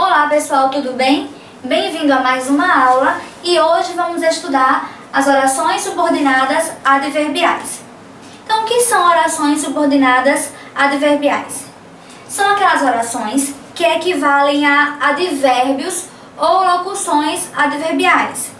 Olá pessoal, tudo bem? Bem-vindo a mais uma aula e hoje vamos estudar as orações subordinadas adverbiais. Então, o que são orações subordinadas adverbiais? São aquelas orações que equivalem a advérbios ou locuções adverbiais.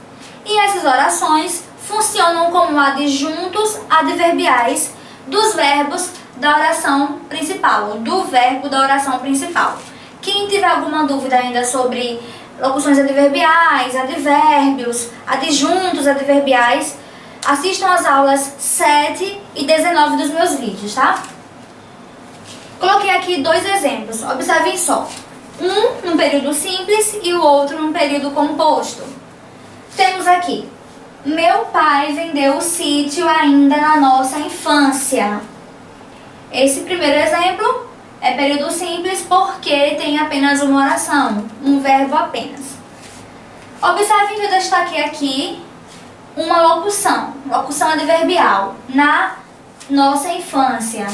E essas orações funcionam como adjuntos adverbiais dos verbos da oração principal, ou do verbo da oração principal. Quem tiver alguma dúvida ainda sobre locuções adverbiais, advérbios, adjuntos adverbiais, assistam às aulas 7 e 19 dos meus vídeos, tá? Coloquei aqui dois exemplos, observem só. Um num período simples e o outro num período composto. Temos aqui: meu pai vendeu o sítio ainda na nossa infância. Esse primeiro exemplo é período simples porque tem apenas uma oração, um verbo apenas. Observem que eu destaquei aqui uma locução adverbial, na nossa infância.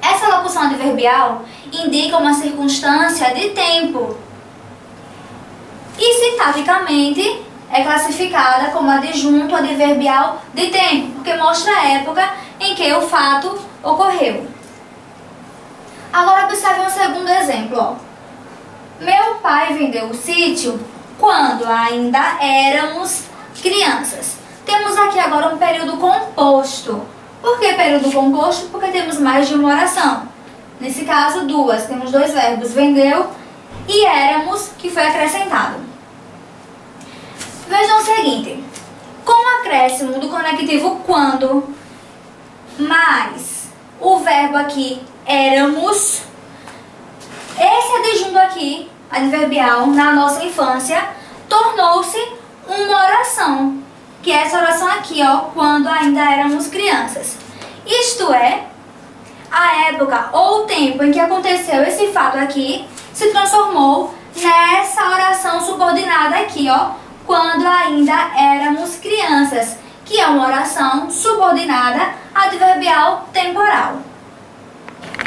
Essa locução adverbial indica uma circunstância de tempo e sintagicamente é classificada como adjunto adverbial de tempo, porque mostra a época em que o fato ocorreu. Agora observe um segundo exemplo. Ó. Meu pai vendeu o sítio quando ainda éramos crianças. Temos aqui agora um período composto. Por que período composto? Porque temos mais de uma oração. Nesse caso, duas. Temos dois verbos, vendeu e éramos, que foi acrescentado. Vejam o seguinte. Com o acréscimo do conectivo quando, mais o verbo aqui éramos, esse adjunto aqui, adverbial, na nossa infância, tornou-se uma oração, que é essa oração aqui, ó, quando ainda éramos crianças. Isto é, a época ou o tempo em que aconteceu esse fato aqui se transformou nessa oração subordinada aqui, ó, quando ainda éramos crianças, que é uma oração subordinada adverbial temporal.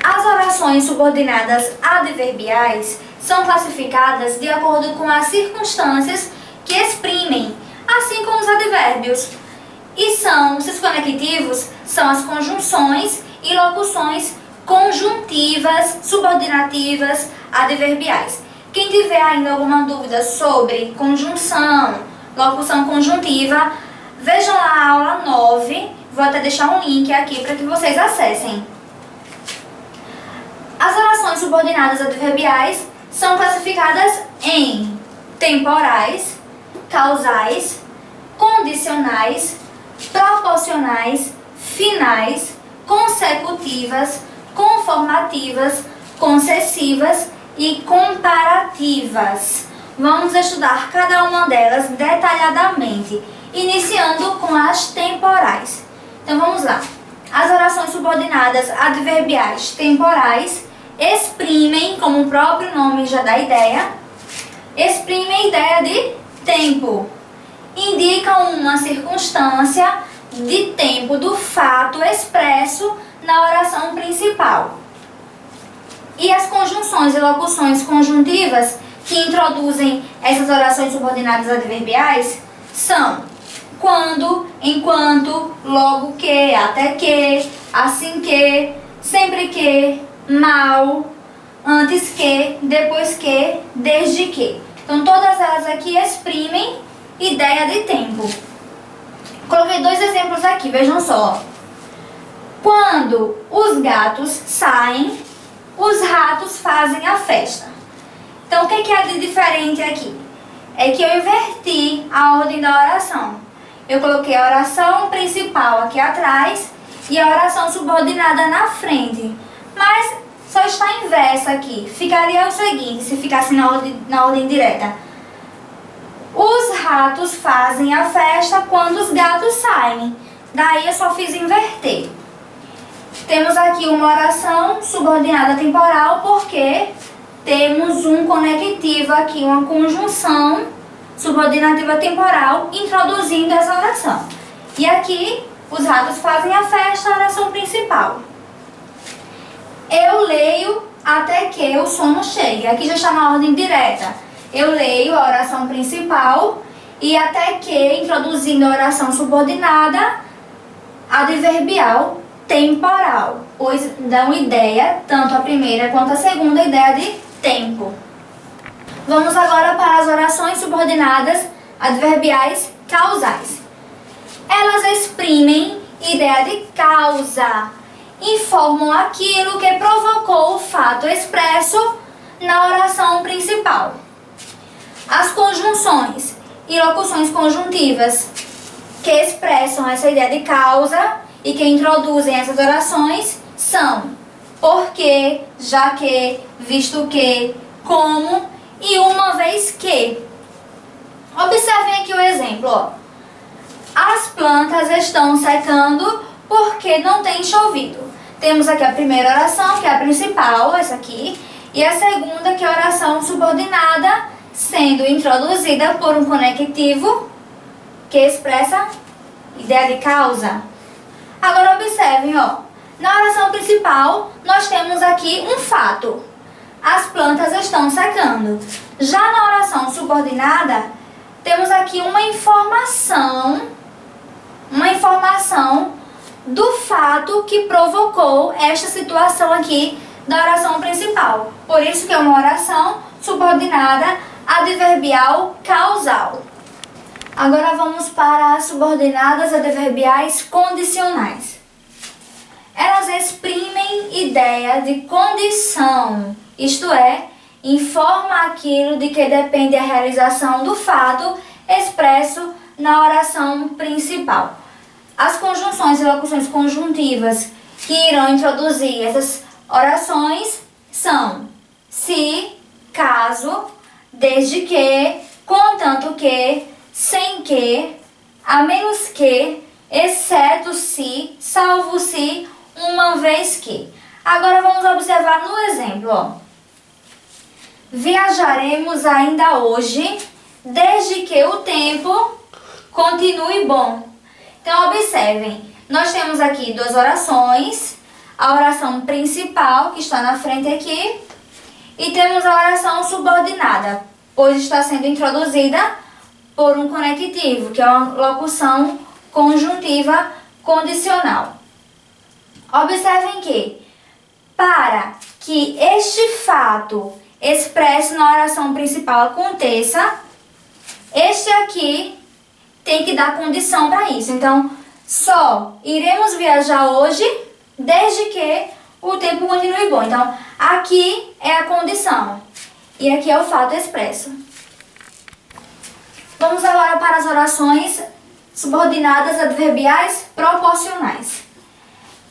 As orações subordinadas adverbiais são classificadas de acordo com as circunstâncias que exprimem, assim como os advérbios. E seus conectivos são as conjunções e locuções conjuntivas, subordinativas, adverbiais. Quem tiver ainda alguma dúvida sobre conjunção, locução conjuntiva, vejam lá a aula 9, vou até deixar um link aqui para que vocês acessem. As orações subordinadas adverbiais são classificadas em temporais, causais, condicionais, proporcionais, finais, consecutivas, conformativas, concessivas e comparativas. Vamos estudar cada uma delas detalhadamente, iniciando com as temporais. Então vamos lá. As orações subordinadas adverbiais temporais exprimem, como o próprio nome já dá ideia, exprimem a ideia de tempo. Indicam uma circunstância de tempo do fato expresso na oração principal. E as conjunções e locuções conjuntivas que introduzem essas orações subordinadas adverbiais são quando, enquanto, logo que, até que, assim que, sempre que, mal, antes que, depois que, desde que. Então todas elas aqui exprimem ideia de tempo. Coloquei dois exemplos aqui, vejam só. Quando os gatos saem, os ratos fazem a festa. Então o que é de diferente aqui? É que eu inverti a ordem da oração. Eu coloquei a oração principal aqui atrás e a oração subordinada na frente. Mas só está inversa aqui. Ficaria o seguinte, se ficasse na ordem direta. Os ratos fazem a festa quando os gatos saem. Daí eu só fiz inverter. Temos aqui uma oração subordinada temporal porque temos um conectivo aqui, uma conjunção subordinativa temporal introduzindo essa oração. E aqui, os ratos fazem a festa, a oração principal. Eu leio até que o sono chegue. Aqui já está na ordem direta. Eu leio a oração principal e até que, introduzindo a oração subordinada, adverbial temporal, pois dão ideia, tanto a primeira quanto a segunda, ideia de tempo. Vamos agora para as orações subordinadas adverbiais causais. Elas exprimem ideia de causa, informam aquilo que provocou o fato expresso na oração principal. As conjunções e locuções conjuntivas que expressam essa ideia de causa e que introduzem essas orações são porque, já que, visto que, como e uma vez que. Observem aqui o exemplo. Ó. As plantas estão secando porque não tem chovido. Temos aqui a primeira oração, que é a principal, essa aqui, e a segunda, que é a oração subordinada, sendo introduzida por um conectivo que expressa ideia de causa. Agora observem, ó, na oração principal nós temos aqui um fato. As plantas estão secando. Já na oração subordinada, temos aqui uma informação do fato que provocou esta situação aqui da oração principal. Por isso que é uma oração subordinada adverbial causal. Agora vamos para as subordinadas adverbiais condicionais. Elas exprimem ideia de condição, isto é, informa aquilo de que depende a realização do fato expresso na oração principal. As conjunções e locuções conjuntivas que irão introduzir essas orações são se, caso, desde que, contanto que, sem que, a menos que, exceto se, salvo se, uma vez que. Agora vamos observar no exemplo. Ó. Viajaremos ainda hoje, desde que o tempo continue bom. Então observem, nós temos aqui duas orações, a oração principal, que está na frente aqui, e temos a oração subordinada, pois está sendo introduzida por um conectivo, que é uma locução conjuntiva condicional. Observem que, para que este fato expresso na oração principal aconteça, este aqui tem que dar condição para isso. Então, só iremos viajar hoje desde que o tempo continue bom. Então, aqui é a condição e aqui é o fato expresso. Vamos agora para as orações subordinadas adverbiais proporcionais.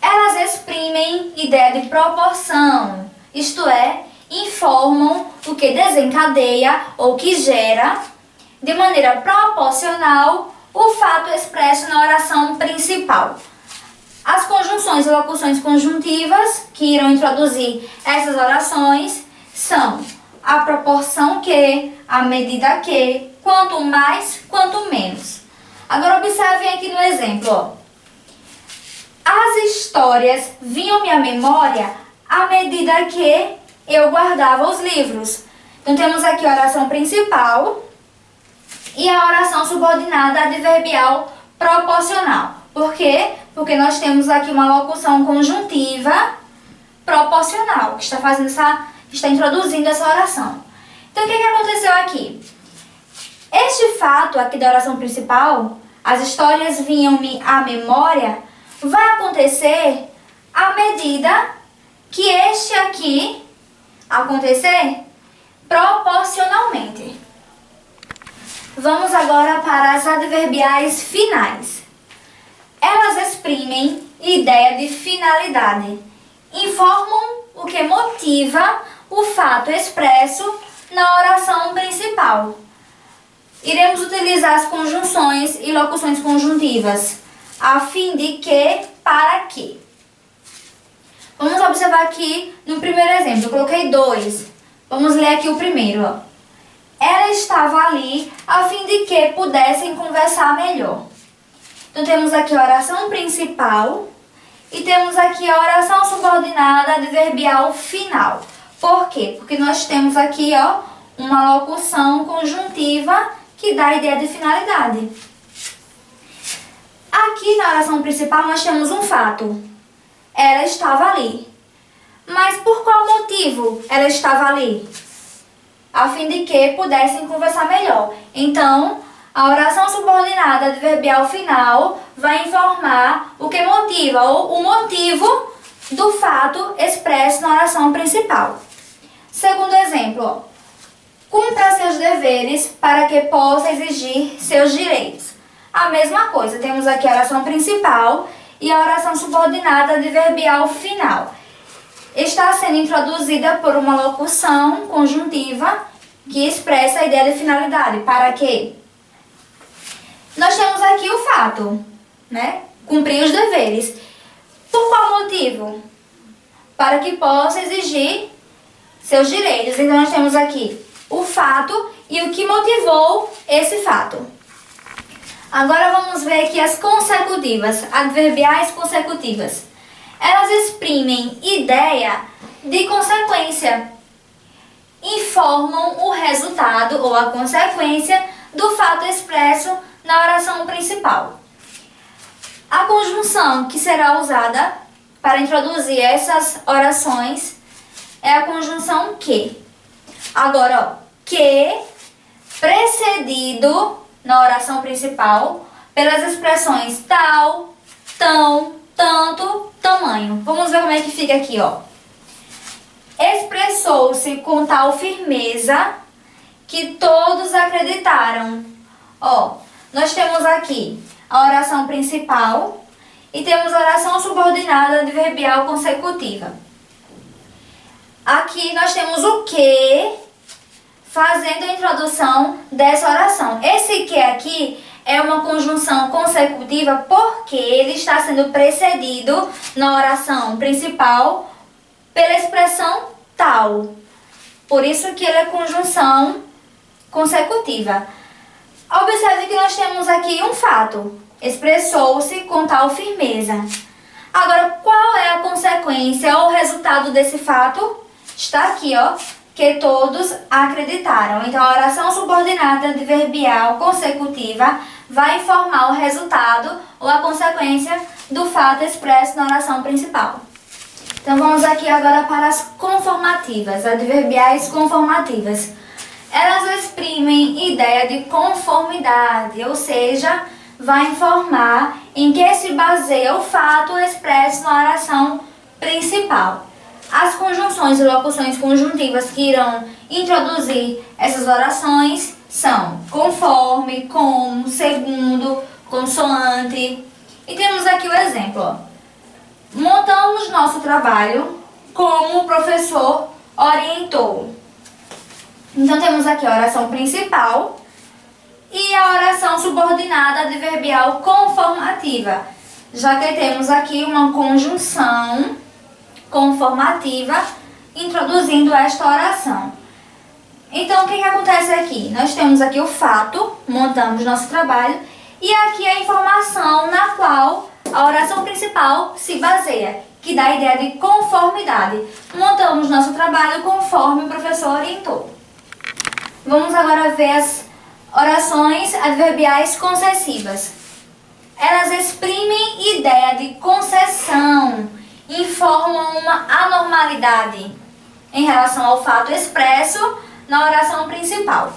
Elas exprimem ideia de proporção, isto é, informam o que desencadeia ou que gera, de maneira proporcional, o fato expresso na oração principal. As conjunções e locuções conjuntivas que irão introduzir essas orações são a proporção que, a medida que, quanto mais, quanto menos. Agora observem aqui no exemplo. Ó. As histórias vinham-me à memória à medida que eu guardava os livros. Então temos aqui a oração principal e a oração subordinada adverbial proporcional. Por quê? Porque nós temos aqui uma locução conjuntiva proporcional, que está introduzindo essa oração. Então, o que aconteceu aqui? Este fato aqui da oração principal, as histórias vinham-me à memória, vai acontecer à medida que este aqui acontecer proporcionalmente. Vamos agora para as adverbiais finais. Elas exprimem ideia de finalidade, informam o que motiva o fato expresso na oração principal. Iremos utilizar as conjunções e locuções conjuntivas, a fim de que, para que. Vamos observar aqui no primeiro exemplo, eu coloquei 2. Vamos ler aqui o primeiro. Ó. Ela estava ali a fim de que pudessem conversar melhor. Então temos aqui a oração principal E temos aqui a oração subordinada adverbial final. Por quê? Porque nós temos aqui, ó, uma locução conjuntiva que dá a ideia de finalidade. Aqui na oração principal nós temos um fato. Ela estava ali. Mas por qual motivo ela estava ali? A fim de que pudessem conversar melhor. Então, a oração subordinada adverbial final vai informar o que motiva, ou o motivo do fato expresso na oração principal. Segundo exemplo, ó, cumpra seus deveres para que possa exigir seus direitos. A mesma coisa, temos aqui a oração principal e a oração subordinada adverbial final. Está sendo introduzida por uma locução conjuntiva que expressa a ideia de finalidade. Para quê? Nós temos aqui o fato, né? Cumprir os deveres. Por qual motivo? Para que possa exigir seus direitos. Então, nós temos aqui o fato e o que motivou esse fato. Agora, vamos ver aqui as consecutivas, adverbiais consecutivas. Elas exprimem ideia de consequência. Informam o resultado ou a consequência do fato expresso na oração principal. A conjunção que será usada para introduzir essas orações é a conjunção que. Agora, ó, que precedido na oração principal pelas expressões tal, tão, tanto, tamanho. Vamos ver como é que fica aqui, ó. Expressou-se com tal firmeza que todos acreditaram. Ó, nós temos aqui a oração principal e temos a oração subordinada adverbial consecutiva. Aqui nós temos o que fazendo a introdução dessa oração. Esse que aqui é uma conjunção consecutiva porque ele está sendo precedido na oração principal pela expressão tal. Por isso que ele é conjunção consecutiva. Observe que nós temos aqui um fato. Expressou-se com tal firmeza. Agora, qual é a consequência ou resultado desse fato? Está aqui, ó, que todos acreditaram. Então, a oração subordinada adverbial consecutiva vai informar o resultado ou a consequência do fato expresso na oração principal. Então, vamos aqui agora para as conformativas, adverbiais conformativas. Elas exprimem ideia de conformidade, ou seja, vai informar em que se baseia o fato expresso na oração principal. As conjunções e locuções conjuntivas que irão introduzir essas orações são conforme, como, segundo, consoante. E temos aqui o exemplo, ó. Montamos nosso trabalho como o professor orientou. Então, temos aqui a oração principal e a oração subordinada adverbial conformativa, já que temos aqui uma conjunção conformativa introduzindo esta oração. Então, o que acontece aqui? Nós temos aqui o fato, montamos nosso trabalho, e aqui a informação na qual a oração principal se baseia, que dá a ideia de conformidade. Montamos nosso trabalho conforme o professor orientou. Vamos agora ver as orações adverbiais concessivas. Elas exprimem ideia de concessão, informam uma anormalidade em relação ao fato expresso na oração principal.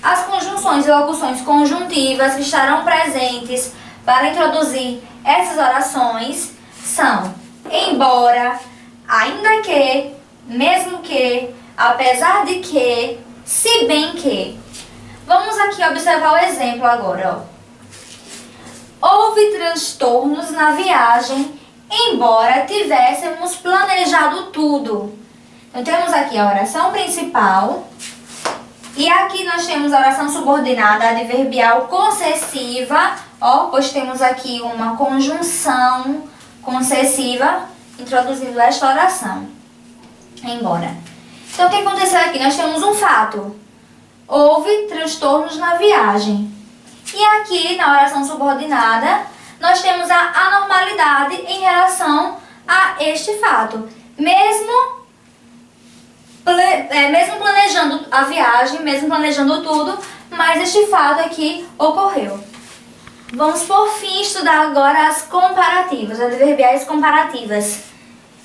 As conjunções e locuções conjuntivas que estarão presentes para introduzir essas orações são embora, ainda que, mesmo que, apesar de que, se bem que. Vamos aqui observar o exemplo agora, ó. Houve transtornos na viagem, embora tivéssemos planejado tudo. Então, temos aqui a oração principal e aqui nós temos a oração subordinada adverbial concessiva, ó, pois temos aqui uma conjunção concessiva introduzindo esta oração. Embora. Então, o que aconteceu aqui? Nós temos um fato. Houve transtornos na viagem. E aqui, na oração subordinada, nós temos a anormalidade em relação a este fato. Mesmo planejando a viagem, mesmo planejando tudo, mas este fato aqui ocorreu. Vamos por fim estudar agora as comparativas, as adverbiais comparativas,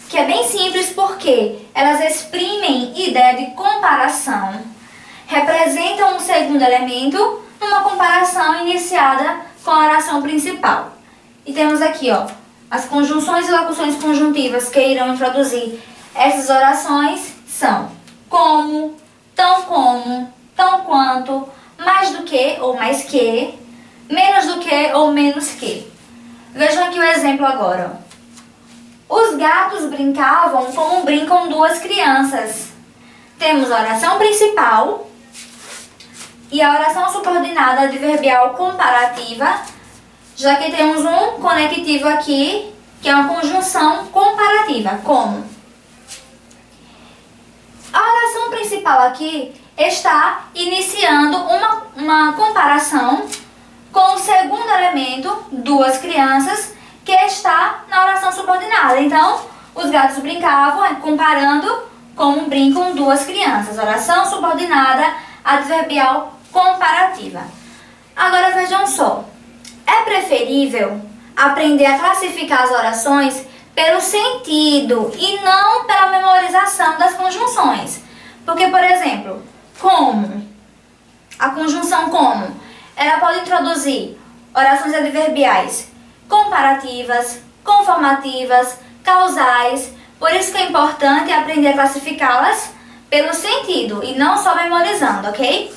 que é bem simples porque elas exprimem ideia de comparação, representam um segundo elemento numa comparação iniciada com a oração principal. E temos aqui, ó, as conjunções e locuções conjuntivas que irão introduzir essas orações são como, tão quanto, mais do que ou mais que, menos do que ou menos que. Vejam aqui o exemplo agora. Os gatos brincavam como brincam duas crianças. Temos a oração principal e a oração subordinada adverbial comparativa, já que temos um conectivo aqui, que é uma conjunção comparativa, como. A oração principal aqui está iniciando uma comparação com o segundo elemento, duas crianças, que está na oração subordinada. Então, os gatos brincavam, comparando como brincam duas crianças. Oração subordinada adverbial comparativa. Agora vejam só. É preferível aprender a classificar as orações pelo sentido e não pela memorização das conjunções. Porque, por exemplo, como, a conjunção como, ela pode introduzir orações adverbiais comparativas, conformativas, causais. Por isso que é importante aprender a classificá-las pelo sentido e não só memorizando, ok?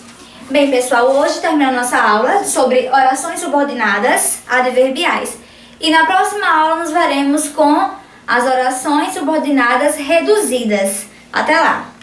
Bem, pessoal, hoje termina a nossa aula sobre orações subordinadas adverbiais. E na próxima aula nos veremos com as orações subordinadas reduzidas. Até lá!